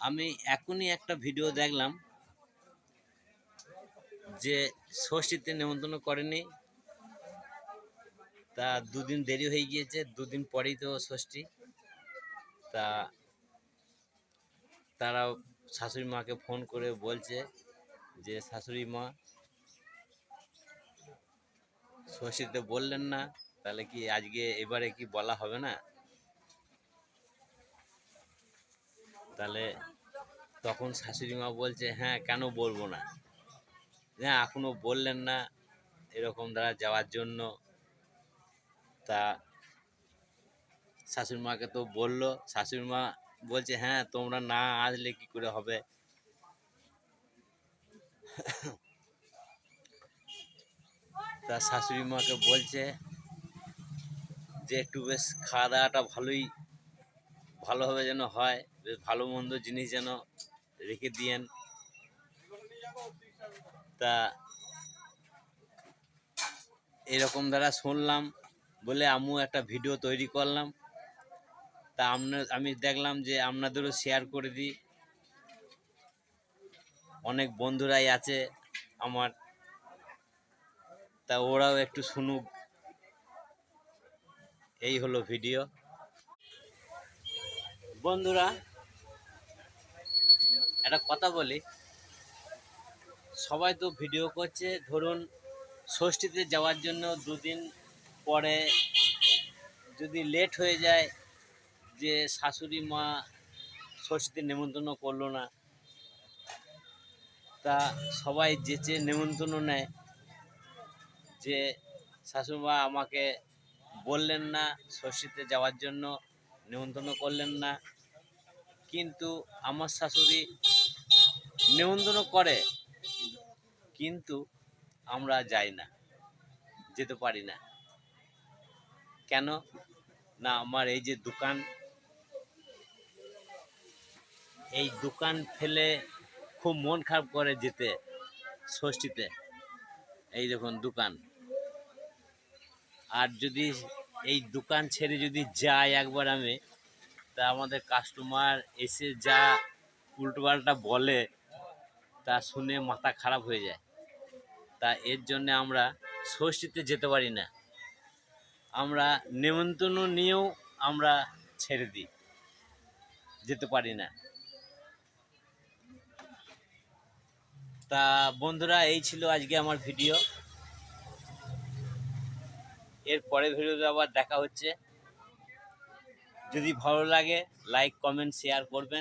আমি এখনই একটা ভিডিও দেখলাম যে ষষ্ঠীতে নেমন্তন্ন করেনি, তা দুদিন দেরি হয়ে গিয়েছে, দুদিন পরেই তো ষষ্ঠী। তা তারা শাশুড়ি মাকে ফোন করে বলছে যে শাশুড়ি মা ষষ্ঠীতে বললেন না, তাহলে কি আজকে এবারে কি বলা হবে না? তাহলে তখন শাশুড়ি মা বলছে হ্যাঁ, কেন বলবো না, হ্যাঁ এখনো বললেন না এরকম দ্বারা যাওয়ার জন্য। তা শাশুড়ি মাকে তো বললো, শাশুড়ি মা বলছে হ্যাঁ তোমরা না আসলে কি করে হবে। তা শাশুড়ি মাকে বলছে যে একটু বেশ খাওয়া দাওয়াটা ভালোভাবে যেন হয়, বেশ ভালো মন্দ জিনিস যেন রেখে দিয়েন। তা এরকম দ্বারা শুনলাম বলে আমিও একটা ভিডিও তৈরি করলাম। তা আমি দেখলাম যে আপনাদেরও শেয়ার করে দিই, অনেক বন্ধুরাই আছে আমার, তা ওরাও একটু শুনুক। এই হলো ভিডিও। বন্ধুরা একটা কথা বলি, সবাই তো ভিডিও করছে, ধরুন ষষ্ঠীতে যাওয়ার জন্য দুদিন পরে যদি লেট হয়ে যায়, যে শাশুড়ি মা ষষ্ঠীতে নেমন্তন্ন করলো না, তা সবাই যেচে নেমন্তন্ন নেয় যে শাশুড়ি মা আমাকে বললেন না ষষ্ঠীতে যাওয়ার জন্য, নেমন্তন্ন করলেন না। কিন্তু আমার শাশুড়ি নেমন্তন্ন করে, কিন্তু আমরা যাই না, যেতে পারি না। কেন না, আমার এই যে দোকান, এই দোকান ফেলে খুব মন খারাপ করে যেতে ষষ্ঠীতে। এই দেখুন দোকান, আর যদি এই দোকান ছেড়ে যদি যাই একবার আমি, তা আমাদের কাস্টমার এসে যা উল্টোপাল্টা বলে তা শুনে মাথা খারাপ হয়ে যায়। তা এর জন্য আমরা ষষ্ঠীতে যেতে পারি না, আমরা নেমন্তন্ন নিয়েও আমরা ছেড়ে দিই, যেতে পারি না। তা বন্ধুরা এই ছিল আজকে আমার ভিডিও, এর পরের ভিডিওতে আবার দেখা হচ্ছে। যদি ভালো লাগে লাইক কমেন্ট শেয়ার করবেন।